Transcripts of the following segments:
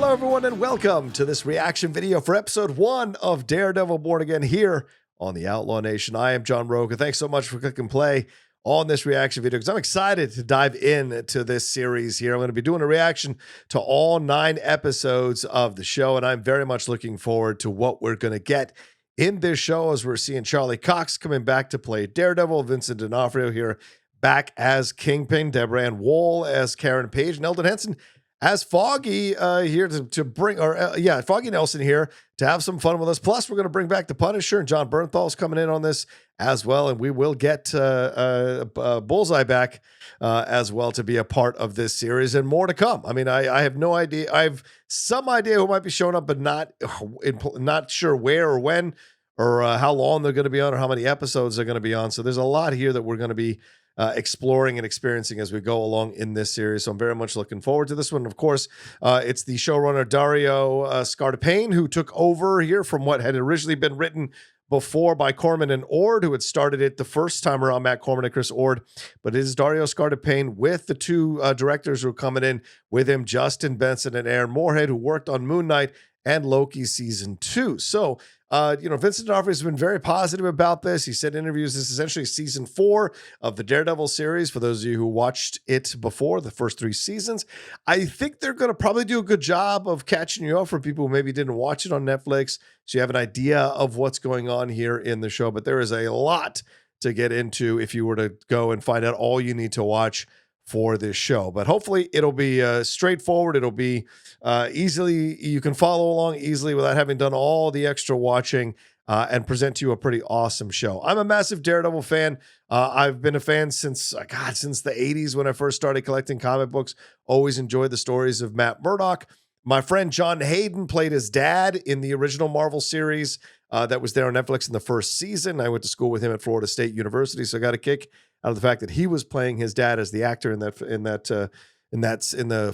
Hello, everyone, and welcome to this reaction video for episode 1 of Daredevil Born Again here on the Outlaw Nation. I am Jon Rocha. Thanks so much for clicking play on this reaction video because I'm excited to dive into this series here. I'm going to be doing a reaction to all 9 episodes of the show, and I'm very much looking forward to what we're going to get in this show as we're seeing Charlie Cox coming back to play Daredevil, Vincent D'Onofrio here back as Kingpin, Deborah Ann Woll as Karen Page, and Elden Henson as Foggy here to bring, Foggy Nelson here to have some fun with us. Plus, we're going to bring back the Punisher, and Jon Bernthal is coming in on this as well, and we will get Bullseye back as well to be a part of this series, and more to come. I mean, I have no idea. I have some idea who might be showing up, but not sure where or when or how long they're going to be on or how many episodes they're going to be on. So there's a lot here that we're going to be exploring and experiencing as we go along in this series. So I'm very much looking forward to this one. Of course, it's the showrunner Dario Scardapane who took over here from what had originally been written before by Corman and Ord, who had started it the first time around, Matt Corman and Chris Ord. But it is Dario Scardapane with the 2 directors who are coming in with him, Justin Benson and Aaron Moorhead, who worked on Moon Knight and Loki season 2. So, Vincent D'Onofrio has been very positive about this. He said in interviews, this is essentially season 4 of the Daredevil series. For those of you who watched it before, the first 3 seasons, I think they're going to probably do a good job of catching you up for people who maybe didn't watch it on Netflix. So you have an idea of what's going on here in the show, but there is a lot to get into if you were to go and find out all you need to watch for this show. But hopefully it'll be straightforward. It'll be you can follow along easily without having done all the extra watching and present to you a pretty awesome show. I'm a massive Daredevil fan. I've been a fan since the 80s when I first started collecting comic books. Always enjoyed the stories of Matt Murdock. My friend John Hayden played his dad in the original Marvel series that was there on Netflix in the first season. I went to school with him at Florida State University, so I got a kick out of the fact that he was playing his dad as the actor in the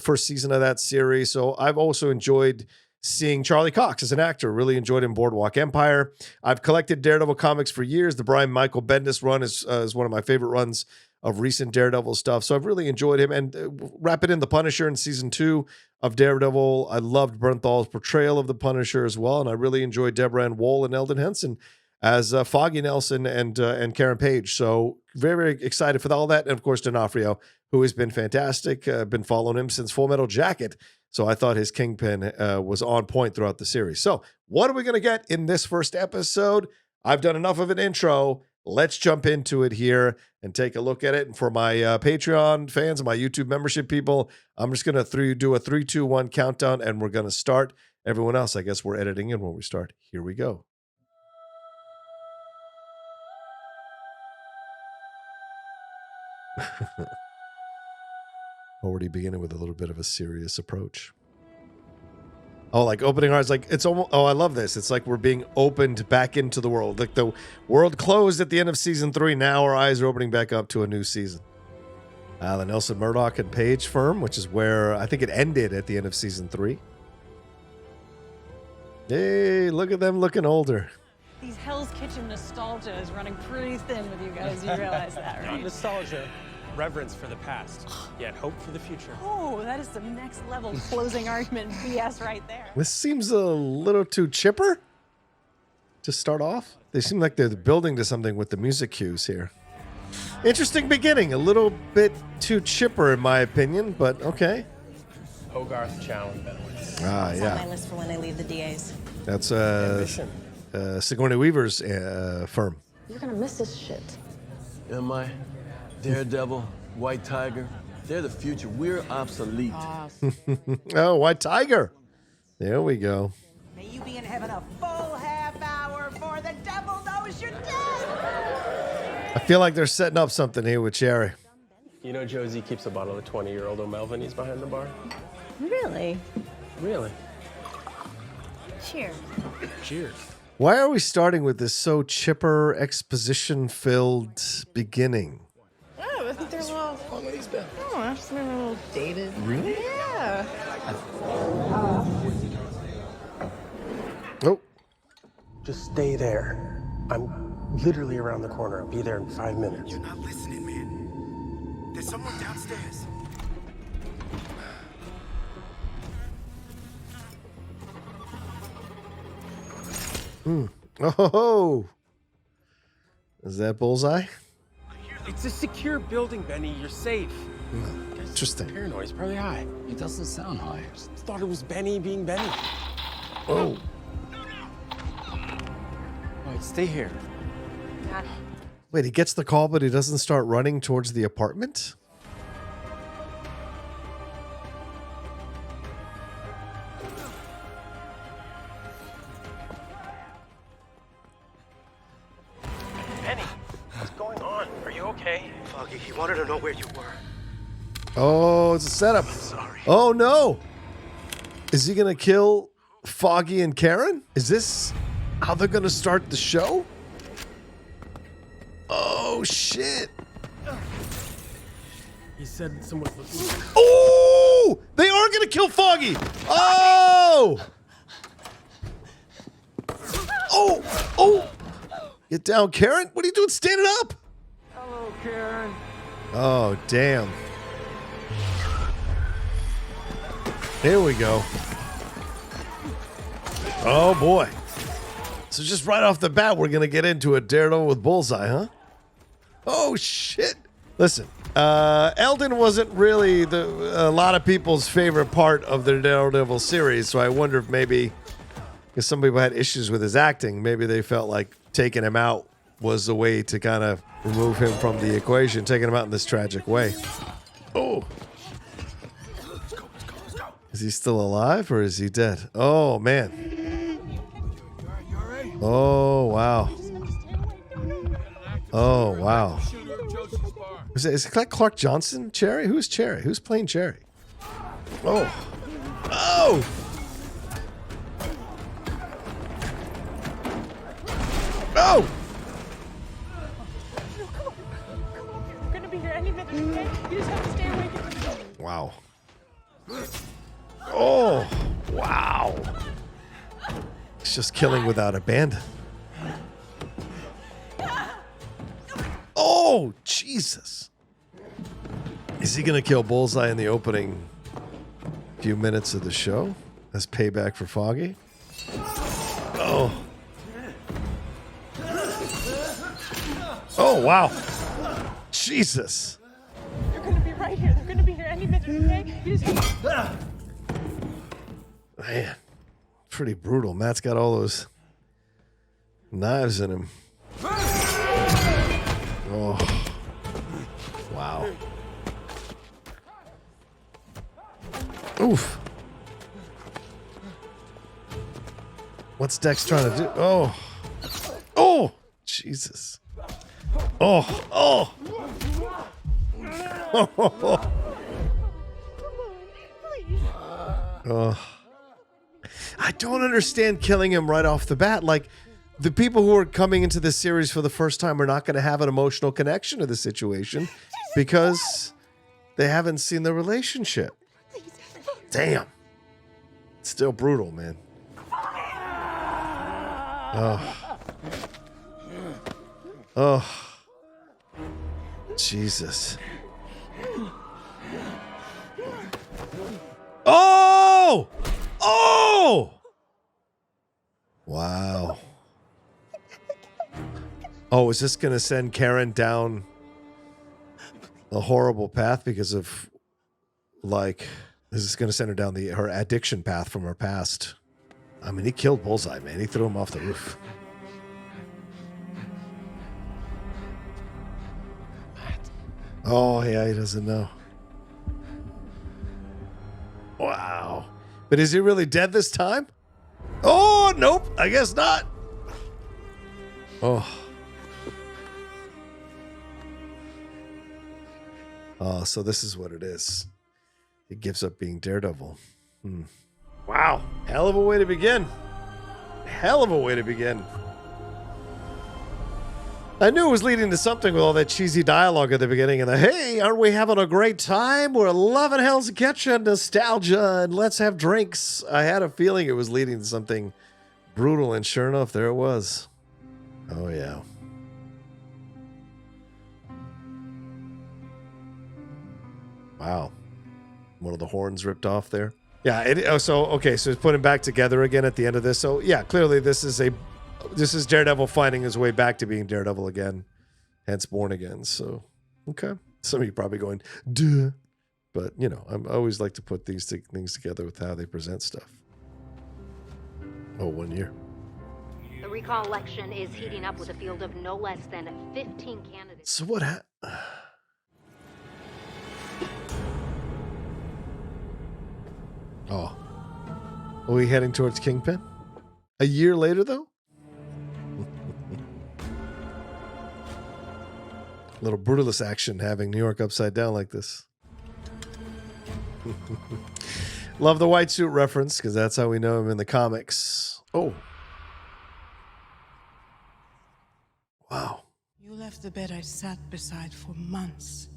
first season of that series. So I've also enjoyed seeing Charlie Cox as an actor. Really enjoyed him in Boardwalk Empire. I've collected Daredevil comics for years. The Brian Michael Bendis run is one of my favorite runs of recent Daredevil stuff. So I've really enjoyed him. And wrap it in the Punisher in season 2 of Daredevil. I loved Bernthal's portrayal of the Punisher as well. And I really enjoyed Deborah Ann Woll and Elden Henson as Foggy Nelson and Karen Page. So very, very excited for all that. And of course, D'Onofrio, who has been fantastic. Been following him since Full Metal Jacket. So I thought his Kingpin was on point throughout the series. So what are we going to get in this first episode? I've done enough of an intro. Let's jump into it here and take a look at it. And for my Patreon fans and my YouTube membership people, I'm just going to do a 3, 2, 1 countdown, and we're going to start. Everyone else, I guess we're editing in when we start. Here we go. Already beginning with a little bit of a serious approach. Oh, like opening hearts, like it's almost, oh, I love this. It's like we're being opened back into the world. Like the world closed at the end of season 3. Now our eyes are opening back up to a new season. The Nelson Murdock and Page firm, which is where I think it ended at the end of season 3. Hey, look at them looking older. These Hell's Kitchen nostalgia is running pretty thin with you guys. You realize that, right? Not nostalgia, reverence for the past, yet hope for the future. Oh, that is some next level closing argument BS right there. This seems a little too chipper to start off. They seem like they're building to something with the music cues here. Interesting beginning. A little bit too chipper, in my opinion, but Hogarth, Chow, Ah, It's yeah. on my list for when they leave the DAs. That's Sigourney Weaver's firm. You're gonna miss this shit. Am I? Daredevil, White Tiger, they're the future. We're obsolete. Oh, White Tiger. There we go. May you be in heaven a full half hour, for the devil knows you're dead. I feel like they're setting up something here with Cherry. You know Josie keeps a bottle of 20-year-old O'Melvin. He's behind the bar. Really? Really? Cheers. Cheers. Why are we starting with this so chipper, exposition-filled beginning? Oh, I think they're a little. Oh, I just remember a little dated. Really? Yeah. Oh, Just stay there. I'm literally around the corner. I'll be there in 5 minutes. You're not listening, man. There's someone downstairs. Oh, is that Bullseye? It's a secure building, Benny. You're safe. Interesting. Paranoid. He's probably high. It doesn't sound high. Just thought it was Benny being Benny. Oh. All right, stay here. Wait, he gets the call, but he doesn't start running towards the apartment? Benny, what's going on? Are you okay? Foggy, he wanted to know where you were. Oh, it's a setup. Sorry. Oh, no. Is he going to kill Foggy and Karen? Is this how they're going to start the show? Oh, shit. He said someone's looking. Oh, they are going to kill Foggy. Oh. Oh. Get down, Karen. What are you doing standing up? Hello, Karen. Oh, damn. Here we go. Oh, boy. So just right off the bat, we're going to get into a Daredevil with Bullseye, huh? Oh, shit. Listen, Elden wasn't really a lot of people's favorite part of the Daredevil series, so I wonder if maybe, because some people had issues with his acting, maybe they felt like taking him out was the way to kind of remove him from the equation, taking him out in this tragic way. Oh. Is he still alive or is he dead? Oh, man. Oh, wow. Oh, wow. Is it Clark Johnson? Cherry? Who's Cherry? Who's playing Cherry? Oh. Oh! Oh! We're gonna be here any minute, okay? You just have to stay awake. Wow. Oh, wow. He's just killing without abandon. Oh, Jesus. Is he going to kill Bullseye in the opening few minutes of the show as payback for Foggy? Oh. Oh, wow. Jesus. They're gonna be right here. They're gonna be here any minute, okay? You just have to... Man, pretty brutal. Matt's got all those knives in him. Oh, wow. Oof. What's Dex trying to do? Oh. Oh, Jesus. Oh, oh. Oh. Oh. I don't understand killing him right off the bat. Like, the people who are coming into this series for the first time are not going to have an emotional connection to the situation because they haven't seen the relationship. Damn. It's still brutal, man. Oh. Oh. Jesus. Oh! Oh! Wow. Oh, is this going to send Karen down a horrible path because of, like, is this going to send her down her addiction path from her past? I mean, he killed Bullseye, man. He threw him off the roof. Oh, yeah, he doesn't know. Wow. But is he really dead this time? Oh, nope. I guess not. Oh. Oh, so this is what it is. He gives up being Daredevil. Wow. Hell of a way to begin. Hell of a way to begin. I knew it was leading to something with all that cheesy dialogue at the beginning and the, hey, aren't we having a great time? We're loving Hell's Kitchen nostalgia and let's have drinks. I had a feeling it was leading to something brutal, and sure enough, there it was. Oh, yeah. Wow. One of the horns ripped off there. Yeah, so it's putting back together again at the end of this. So, yeah, clearly this is a This is Daredevil finding his way back to being Daredevil again, hence Born Again. So, okay. Some of you probably going, duh. But, you know, I always like to put these things together with how they present stuff. Oh, 1 year. The recall election is heating up with a field of no less than 15 candidates. So what Oh. Are we heading towards Kingpin? A year later, though? Little brutalist action having New York upside down like this. Love the white suit reference because that's how we know him in the comics. Oh. Wow. You left the bed I sat beside for months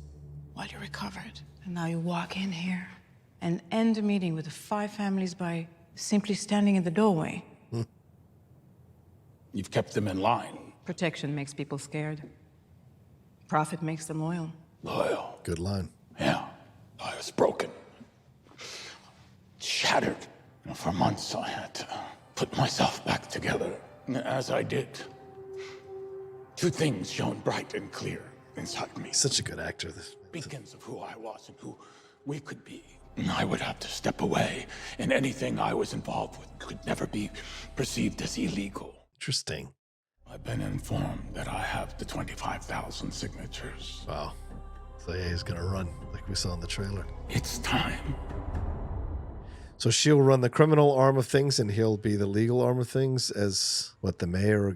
while you recovered. And now you walk in here and end a meeting with the 5 families by simply standing in the doorway. You've kept them in line. Protection makes people scared. Profit makes them loyal. Loyal. Good line. Yeah. I was broken. Shattered. And for months I had to put myself back together. And as I did, 2 things shone bright and clear inside me. Such a good actor. Beacons of who I was and who we could be. And I would have to step away, and anything I was involved with could never be perceived as illegal. Interesting. I've been informed that I have the 25,000 signatures. Wow. So yeah, he's gonna run like we saw in the trailer. It's time. So she'll run the criminal arm of things, and he'll be the legal arm of things as what the mayor,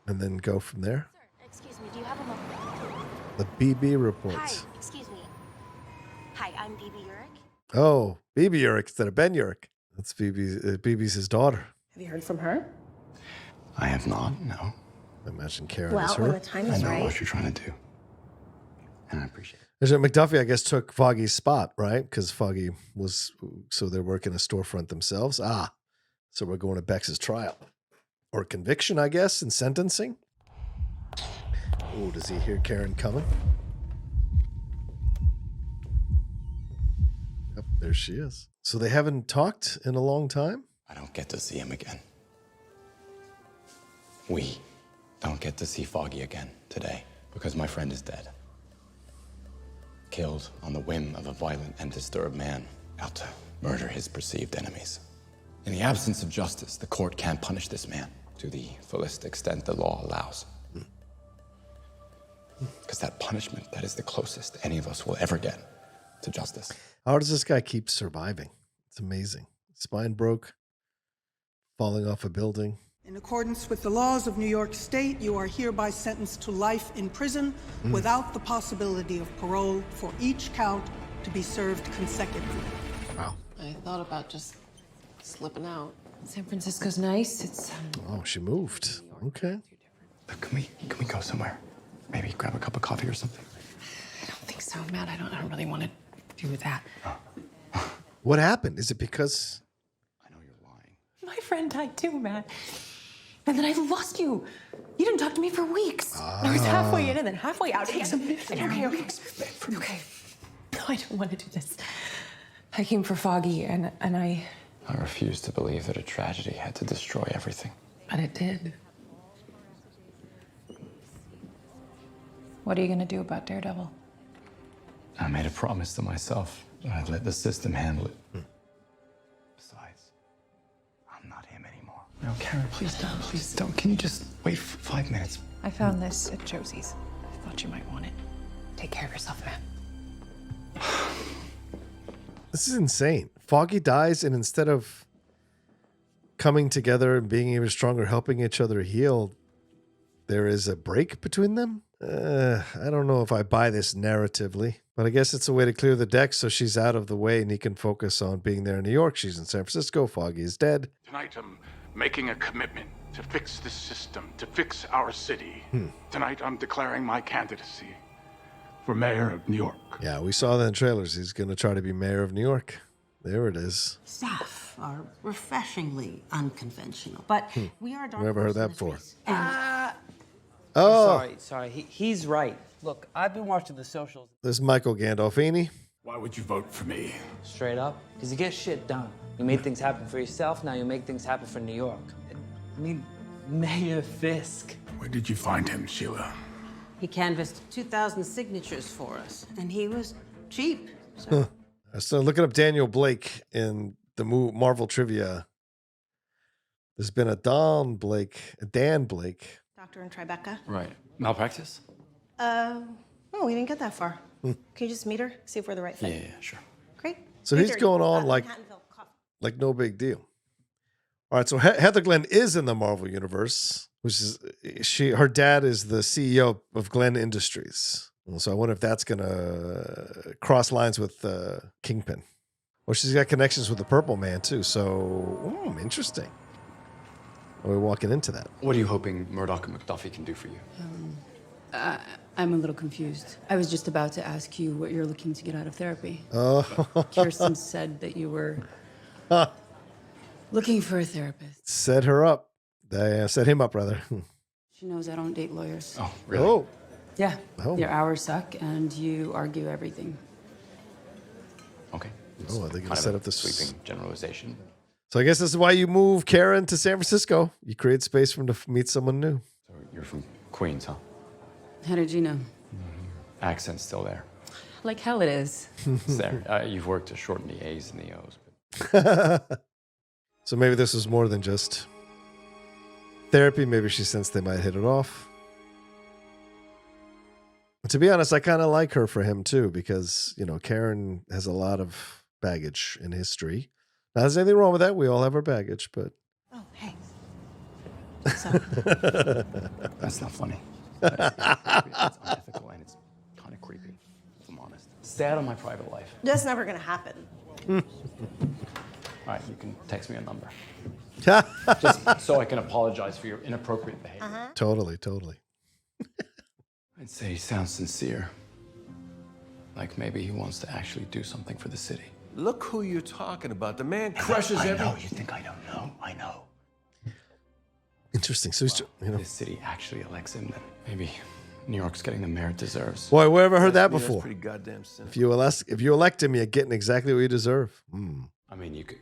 and then go from there. Sir, excuse me, do you have a moment? The BB reports. Hi, excuse me. Hi, I'm BB Urich. Oh, BB Urich instead of Ben Urich. That's BB's his daughter. Have you heard from her? I have not, no. I imagine Karen Well, is her. when the time I is know right. what you're trying to do. And I appreciate it. There's McDuffie, I guess, took Foggy's spot, right? Because Foggy was, so they're working a storefront themselves. Ah, so we're going to Bex's trial. Or conviction, I guess, and sentencing. Oh, does he hear Karen coming? Yep, there she is. So they haven't talked in a long time? I don't get to see him again. We don't get to see Foggy again today because my friend is dead. Killed on the whim of a violent and disturbed man out to murder his perceived enemies. In the absence of justice, the court can't punish this man to the fullest extent the law allows. Because that punishment, that is the closest any of us will ever get to justice. How does this guy keep surviving? It's amazing. Spine broke, falling off a building. In accordance with the laws of New York State, you are hereby sentenced to life in prison without the possibility of parole for each count to be served consecutively. Wow. I thought about just slipping out. San Francisco's nice. It's Oh, she moved. Okay. But can we go somewhere? Maybe grab a cup of coffee or something? I don't think so, Matt. I don't really want to do that. What happened? Is it because My friend died too, Matt. And then I lost you. You didn't talk to me for weeks. I was halfway in and then halfway out. Take some minutes. Okay. No, I don't want to do this. I came for Foggy and I refuse to believe that a tragedy had to destroy everything. But it did. What are you going to do about Daredevil? I made a promise to myself that I'd let the system handle it. Besides, I'm not him anymore. No, Karen, please don't. Please don't. Can you just wait 5 minutes? I found this at Josie's. I thought you might want it. Take care of yourself, man. This is insane. Foggy dies, and instead of coming together and being even stronger, helping each other heal, there is a break between them? I don't know if I buy this narratively, but I guess it's a way to clear the deck so she's out of the way and he can focus on being there in New York. She's in San Francisco. Foggy is dead. Tonight I'm making a commitment to fix this system, to fix our city. Tonight I'm declaring my candidacy for mayor of New York. Yeah, we saw that in trailers. He's going to try to be mayor of New York. There it is. Staff are refreshingly unconventional, but we are dark. Never heard that before. Sorry. He's right. Look, I've been watching the socials. There's Michael Gandolfini. Why would you vote for me? Straight up, because you get shit done. You made things happen for yourself, now you make things happen for New York. I mean, Mayor Fisk. Where did you find him, Sheila? He canvassed 2,000 signatures for us, and he was cheap. So. So looking up Daniel Blake in the Marvel trivia, there's been a Dan Blake. Doctor in Tribeca. Right. Malpractice? Oh, we didn't get that far. Can you just meet her? See if we're the right fit. Yeah, sure. Great. So he's going on like no big deal. All right, so Heather Glenn is in the Marvel universe, which is her dad is the CEO of Glenn Industries. So I wonder if that's gonna cross lines with Kingpin. Well, she's got connections with the Purple Man too. So interesting. We're walking into that. What are you hoping Murdock and McDuffie can do for you? I'm a little confused. I was just about to ask you what you're looking to get out of therapy. Oh. Kirsten said that you were looking for a therapist. Set her up. Set him up, rather. She knows I don't date lawyers. Oh, really? Oh. Yeah. Oh. Your hours suck, and you argue everything. Okay. Oh, are they going to set up this sweeping generalization? So I guess this is why you move Karen to San Francisco. You create space for him to meet someone new. So you're from Queens, huh? How did you know? Accent's still there. Like hell it is. It's there. You've worked to shorten the A's and the O's. So maybe this was more than just therapy. Maybe she sensed they might hit it off. But to be honest, I kind of like her for him too, because, Karen has a lot of baggage in history. Now, there's anything wrong with that. We all have our baggage, but. Oh, hey. That's not funny. It's unethical and it's kind of creepy, if I'm honest. Stay out of my private life. That's never going to happen. All right, you can text me a number. Just so I can apologize for your inappropriate behavior. Totally. I'd say he sounds sincere. Like maybe he wants to actually do something for the city. Look who you're talking about. The man crushes every... I know. You think I don't know? I know. Interesting. So, If the city actually elects him, then maybe New York's getting the mayor it deserves. Boy, where have I heard that That's before? pretty goddamn simple. If you elect him, you're getting exactly what you deserve. I mean, you could...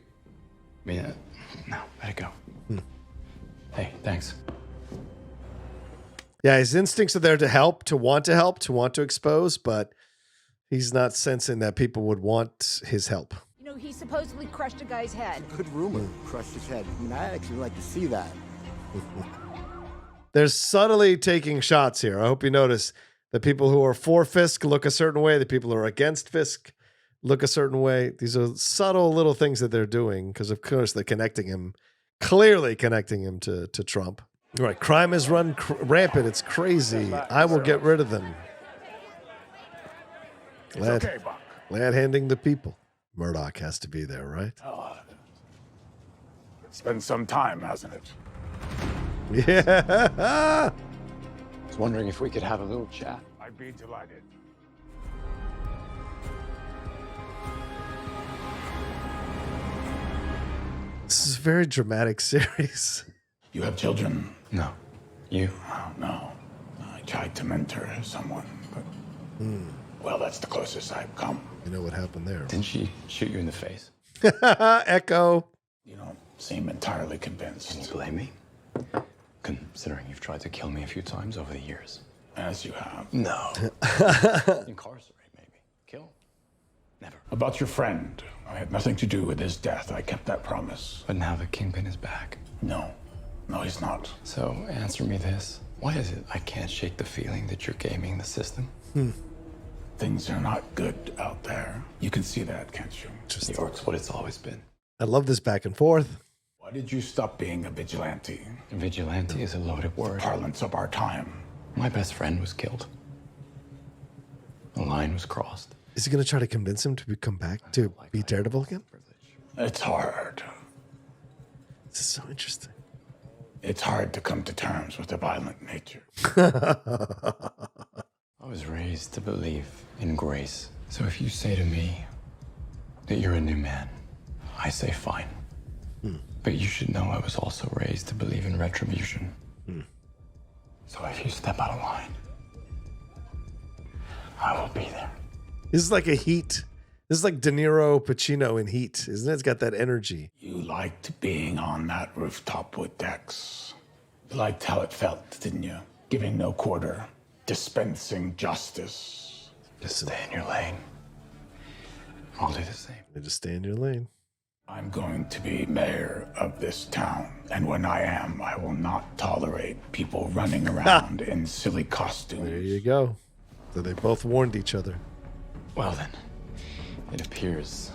no, let it go. Hey, thanks. Yeah, his instincts are there to help, to want to expose, but he's not sensing that people would want his help. He supposedly crushed a guy's head. Good rumor. Crushed his head. I mean, I'd actually like to see that. They're subtly taking shots here. I hope you notice the people who are for Fisk look a certain way. The people who are against Fisk look a certain way. These are subtle little things that they're doing because, of course, they're clearly connecting him to Trump. Right, crime has run rampant. It's crazy. I will get rid of them. Glad handing the people. Murdock has to be there, right? It's been some time, hasn't it? Yeah. I was wondering if we could have a little chat. I'd be delighted. This is a very dramatic series. You have children? No. You? Oh, no. I tried to mentor someone, but... Well, that's the closest I've come. You know what happened there. Didn't she shoot you in the face? Echo. You don't seem entirely convinced. Can you blame me? Considering you've tried to kill me a few times over the years. As you have. No. Incarcerate, maybe. Kill? Never. About your friend. I had nothing to do with his death. I kept that promise. But now the Kingpin is back. No. No, he's not. So, answer me this. Why is it I can't shake the feeling that you're gaming the system? Things are not good out there. You can see that, can't you? New York's what it's always been. I love this back and forth. Why did you stop being a vigilante? Vigilante is a loaded word. Parlance of our time. My best friend was killed. The line was crossed. Is he going to try to convince him to come back to be Daredevil again? It's hard. This is so interesting. It's hard to come to terms with a violent nature. I was raised to believe in grace. So if you say to me that you're a new man, I say fine. But you should know I was also raised to believe in retribution. So if you step out of line, I will be there. This is like a Heat. This is like De Niro, Pacino in Heat, isn't it? It's got that energy. You liked being on that rooftop with Dex. You liked how it felt, didn't you? Giving no quarter, dispensing justice. Just stay in your lane. I'll do the same. You just stay in your lane. I'm going to be mayor of this town, and when I am, I will not tolerate people running around in silly costumes. There you go. So they both warned each other. Well then, it appears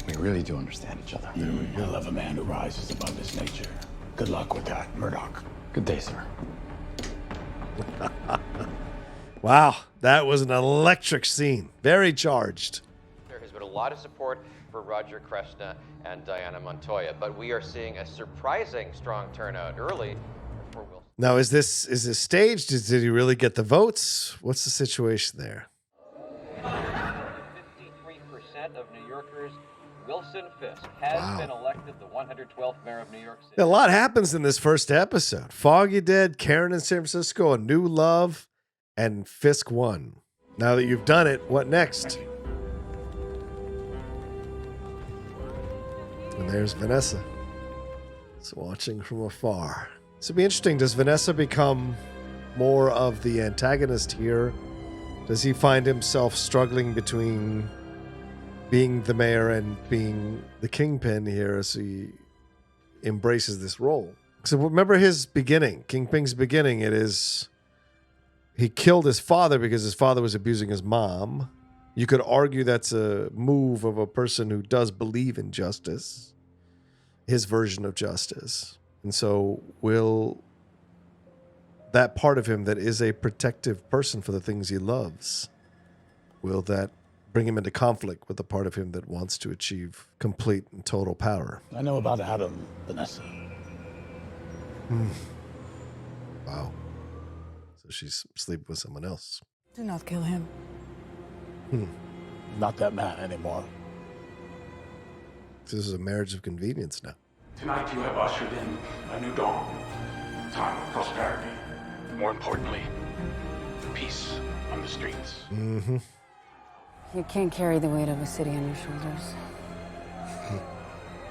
we really do understand each other. I love a man who rises above his nature. Good luck with that, Murdock. Good day, sir. Wow, that was an electric scene. Very charged. There has been a lot of support for Roger Kreshna and Diana Montoya, but we are seeing a surprising strong turnout early for Wilson. Now, is this staged? Did he really get the votes? What's the situation there? 53% of New Yorkers, Wilson Fisk has been elected the 112th mayor of New York City. A lot happens in this first episode. Foggy dead, Karen in San Francisco, a new love, and Fisk won. Now that you've done it, what next? And there's Vanessa. It's watching from afar. This will be interesting. Does Vanessa become more of the antagonist here? Does he find himself struggling between being the mayor and being the kingpin here as he embraces this role? So remember his beginning, Kingpin's beginning. It is he killed his father because his father was abusing his mom. You could argue that's a move of a person who does believe in justice, his version of justice. And so will that part of him that is a protective person for the things he loves, will that bring him into conflict with the part of him that wants to achieve complete and total power? I know about Adam, Vanessa. Wow. So she's sleeping with someone else. Do not kill him. Not that man anymore. This is a marriage of convenience now. Tonight you have ushered in a new dawn. Time of prosperity. More importantly, peace on the streets. Mm-hmm. You can't carry the weight of a city on your shoulders.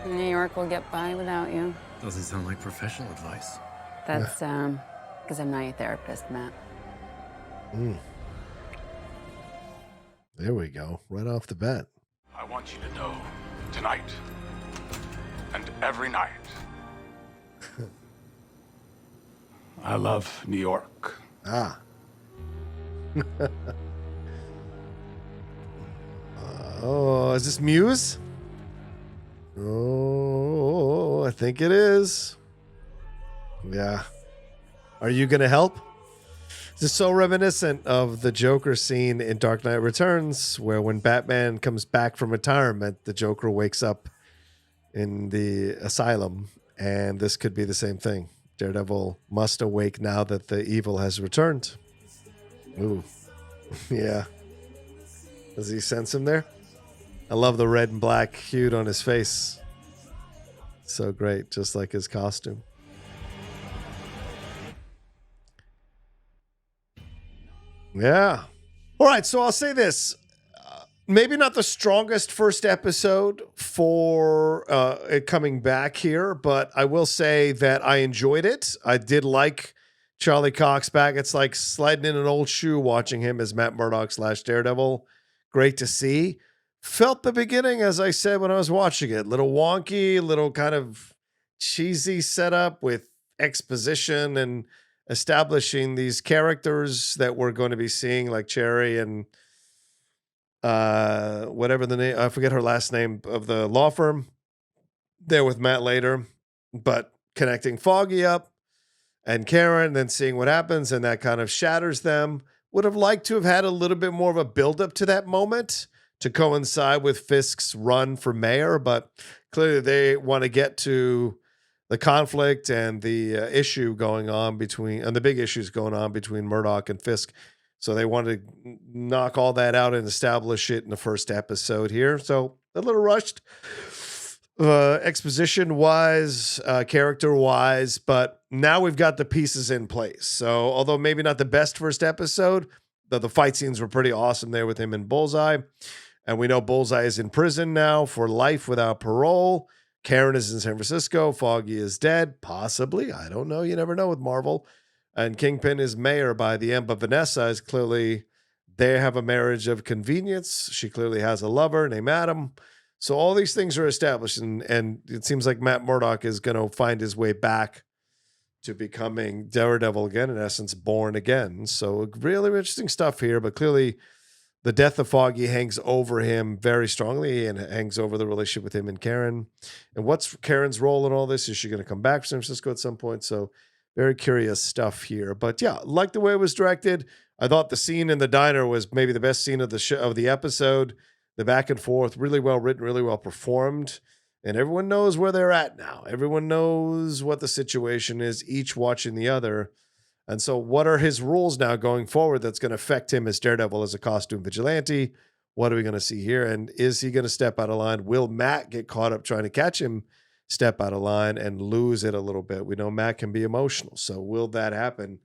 New York will get by without you. Doesn't sound like professional advice. That's because I'm not your therapist, Matt. There we go. Right off the bat. I want you to know, tonight and every night, I love New York. Oh, is this Muse? Oh, I think it is. Yeah. Are you going to help? This is so reminiscent of the Joker scene in Dark Knight Returns, where when Batman comes back from retirement, the Joker wakes up in the asylum, and this could be the same thing. Daredevil must awake now that the evil has returned. Ooh. Yeah. Does he sense him there? I love the red and black hued on his face. So great, just like his costume. Yeah. All right, so I'll say this. Maybe not the strongest first episode for it coming back here, but I will say that I enjoyed it. I did like Charlie Cox back. It's like sliding in an old shoe watching him as Matt Murdock / Daredevil. Great to see. Felt the beginning, as I said when I was watching it, little wonky, little kind of cheesy setup with exposition and establishing these characters that we're going to be seeing, like Cherry and whatever the name, I forget her last name, of the law firm. There with Matt later, but connecting Foggy up and Karen, then seeing what happens, and that kind of shatters them. Would have liked to have had a little bit more of a buildup to that moment to coincide with Fisk's run for mayor, but clearly they want to get to the conflict and the issue going on between, and the big issues going on between Murdock and Fisk. So they want to knock all that out and establish it in the first episode here. So a little rushed, exposition-wise, character-wise, but now we've got the pieces in place. So although maybe not the best first episode, the fight scenes were pretty awesome there with him and Bullseye. And we know Bullseye is in prison now for life without parole. Karen is in San Francisco. Foggy is dead. Possibly. I don't know. You never know with Marvel. And Kingpin is mayor by the end. But Vanessa is clearly, they have a marriage of convenience. She clearly has a lover named Adam. So all these things are established. And it seems like Matt Murdock is going to find his way back to becoming Daredevil again, in essence, born again. So really interesting stuff here. But clearly, the death of Foggy hangs over him very strongly and hangs over the relationship with him and Karen. And what's Karen's role in all this? Is she going to come back to San Francisco at some point? So very curious stuff here. But yeah, like the way it was directed. I thought the scene in the diner was maybe the best scene of the show, of the episode. The back and forth, really well written, really well performed. And everyone knows where they're at now. Everyone knows what the situation is, each watching the other. And so what are his rules now going forward that's going to affect him as Daredevil, as a costume vigilante? What are we going to see here? And is he going to step out of line? Will Matt get caught up trying to catch him step out of line and lose it a little bit? We know Matt can be emotional. So will that happen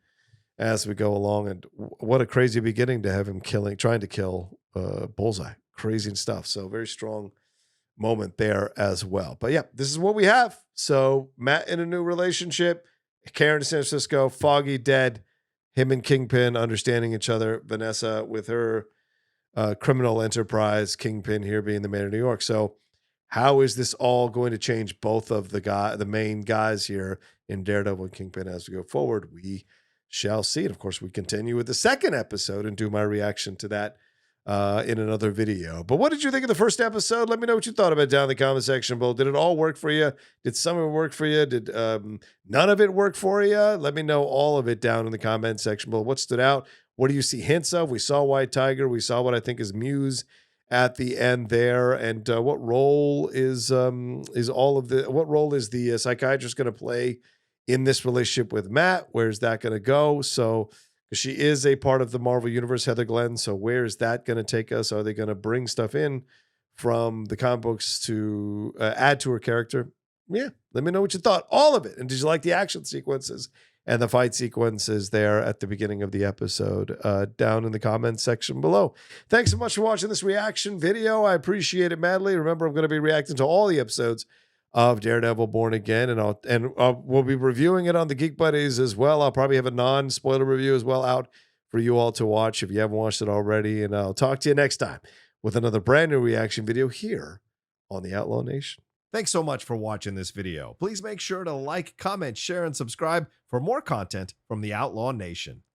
as we go along? And what a crazy beginning to have him trying to kill Bullseye. Crazy stuff. So very strong moment there as well. But yeah, this is what we have. So Matt in a new relationship. Karen to San Francisco, Foggy dead, him and Kingpin understanding each other, Vanessa with her criminal enterprise, Kingpin here being the mayor of New York. So how is this all going to change both of the main guys here in Daredevil and Kingpin as we go forward? We shall see. And of course, we continue with the second episode and do my reaction to that in another video. But what did you think of the first episode? Let me know what you thought about it down in the comment section below. Did it all work for you? Did some of it work for you? Did none of it work for you? Let me know all of it down in the comment section below. What stood out? What do you see hints of? We saw White Tiger. We saw what I think is Muse at the end there. And what role is the psychiatrist going to play in this relationship with Matt? Where's that going to go? So she is a part of the Marvel Universe, Heather Glenn. So where is that going to take us? Are they going to bring stuff in from the comic books to add to her character? Yeah, let me know what you thought. All of it. And did you like the action sequences and the fight sequences there at the beginning of the episode? Down in the comments section below. Thanks so much for watching this reaction video. I appreciate it madly. Remember, I'm going to be reacting to all the episodes of Daredevil Born Again, and we'll be reviewing it on the Geek Buddies as well. I'll probably have a non-spoiler review as well out for you all to watch if you haven't watched it already. And I'll talk to you next time with another brand new reaction video here on the Outlaw Nation. Thanks so much for watching this video. Please make sure to like, comment, share, and subscribe for more content from the Outlaw Nation.